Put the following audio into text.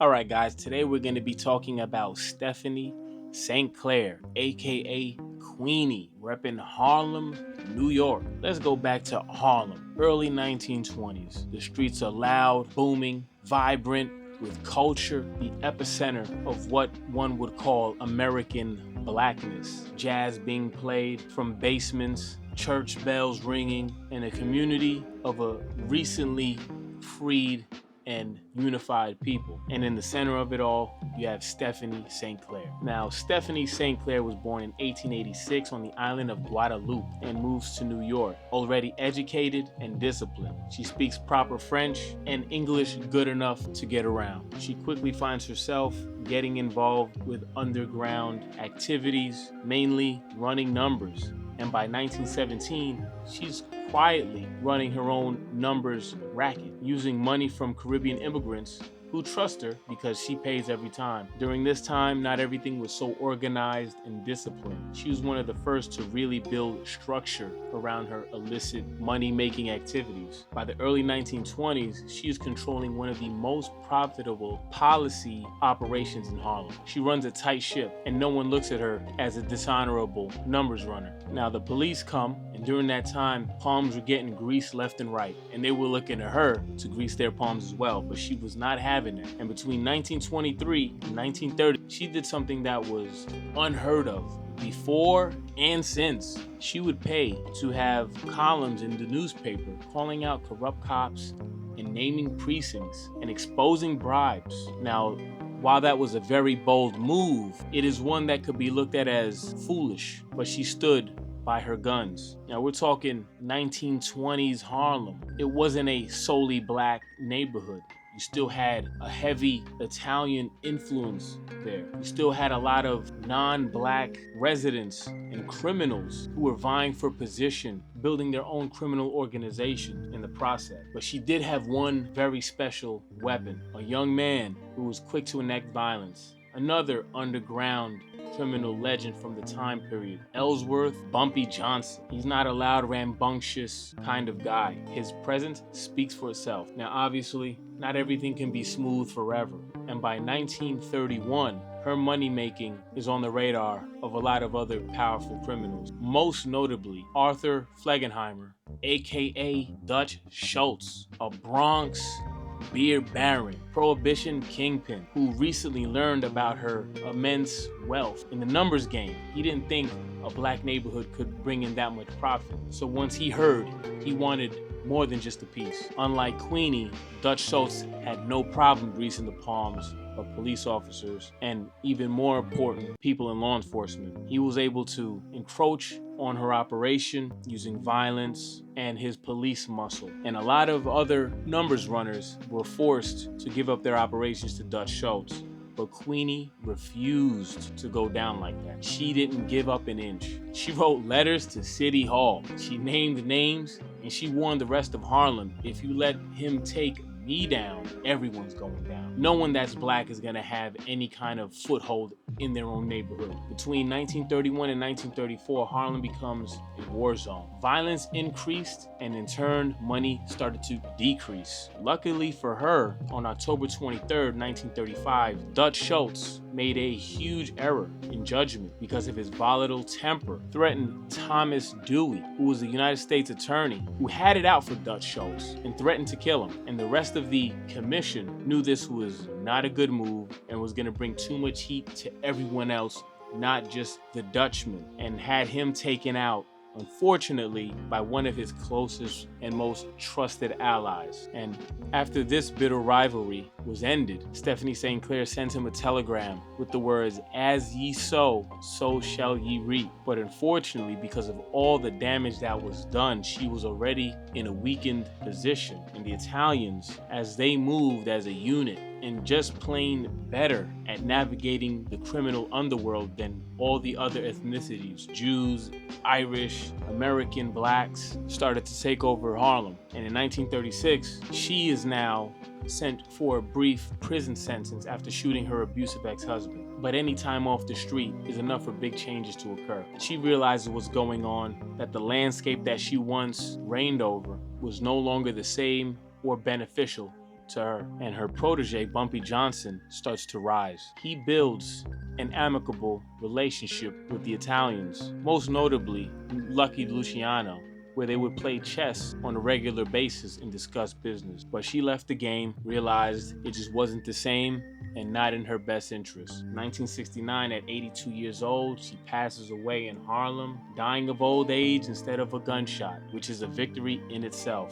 Alright guys, today we're going to be talking about Stephanie St. Clair, aka Queenie, repping Harlem, New York. Let's go back to Harlem, early 1920s. The streets are loud, booming, vibrant, with culture, the epicenter of what one would call American blackness. Jazz being played from basements, church bells ringing, and a community of a recently freed and unified people. And in the center of it all, you have Stephanie St. Clair. Now, Stephanie St. Clair was born in 1886 on the island of Guadeloupe and moves to New York. Already educated and disciplined, she speaks proper French and English good enough to get around. She quickly finds herself getting involved with underground activities, mainly running numbers. And by 1917, she's quietly running her own numbers racket, using money from Caribbean immigrants who trust her because she pays every time. During this time, not everything was so organized and disciplined. She was one of the first to really build structure around her illicit money-making activities. By the early 1920s, she is controlling one of the most profitable policy operations in Harlem. She runs a tight ship, and no one looks at her as a dishonorable numbers runner. Now, the police come, and during that time, palms were getting greased left and right, and they were looking at her to grease their palms as well, but she was not having it. And between 1923 and 1930, she did something that was unheard of before and since. She would pay to have columns in the newspaper calling out corrupt cops and naming precincts and exposing bribes. Now, while that was a very bold move, it is one that could be looked at as foolish, but she stood by her guns. Now we're talking 1920s Harlem. It wasn't a solely black neighborhood. You still had a heavy Italian influence there. You still had a lot of non-black residents and criminals who were vying for position, building their own criminal organization in the process. But she did have one very special weapon, a young man who was quick to enact violence. Another underground criminal legend from the time period, Ellsworth Bumpy Johnson. He's not a loud, rambunctious kind of guy. His presence speaks for itself. Now, obviously, not everything can be smooth forever. And by 1931, her money making is on the radar of a lot of other powerful criminals. Most notably, Arthur Flegenheimer, aka Dutch Schultz, a Bronx beer baron, prohibition kingpin, who recently learned about her immense wealth in the numbers game. He didn't think a black neighborhood could bring in that much profit. So once he heard, he wanted more than just a piece. Unlike Queenie, Dutch Schultz had no problem greasing the palms of police officers and, even more important, people in law enforcement. He was able to encroach on her operation using violence and his police muscle. And a lot of other numbers runners were forced to give up their operations to Dutch Schultz. But Queenie refused to go down like that. She didn't give up an inch. She wrote letters to City Hall. She named names, and she warned the rest of Harlem, if you let him take me down, everyone's going down. No one that's black is gonna have any kind of foothold in their own neighborhood. Between 1931 and 1934, Harlem becomes a war zone. Violence increased, and in turn, money started to decrease. Luckily for her, on October 23rd, 1935, Dutch Schultz made a huge error in judgment because of his volatile temper, threatened Thomas Dewey, who was the United States attorney, who had it out for Dutch Schultz and threatened to kill him. And the rest of the commission knew this was not a good move and was going to bring too much heat to everyone else, not just the Dutchman, and had him taken out, unfortunately, by one of his closest and most trusted allies. And after this bitter rivalry was ended, Stephanie St. Clair sent him a telegram with the words, "As ye sow, so shall ye reap." But unfortunately, because of all the damage that was done, she was already in a weakened position. And the Italians, as they moved as a unit, and just plain better at navigating the criminal underworld than all the other ethnicities, Jews, Irish, American, blacks, started to take over Harlem. And in 1936, she is now sent for a brief prison sentence after shooting her abusive ex-husband. But any time off the street is enough for big changes to occur. She realizes what's going on, that the landscape that she once reigned over was no longer the same or beneficial to her, and her protege, Bumpy Johnson, starts to rise. He builds an amicable relationship with the Italians, most notably Lucky Luciano, where they would play chess on a regular basis and discuss business. But she left the game, realized it just wasn't the same, and not in her best interest. 1969, at 82 years old, she passes away in Harlem, dying of old age instead of a gunshot, which is a victory in itself.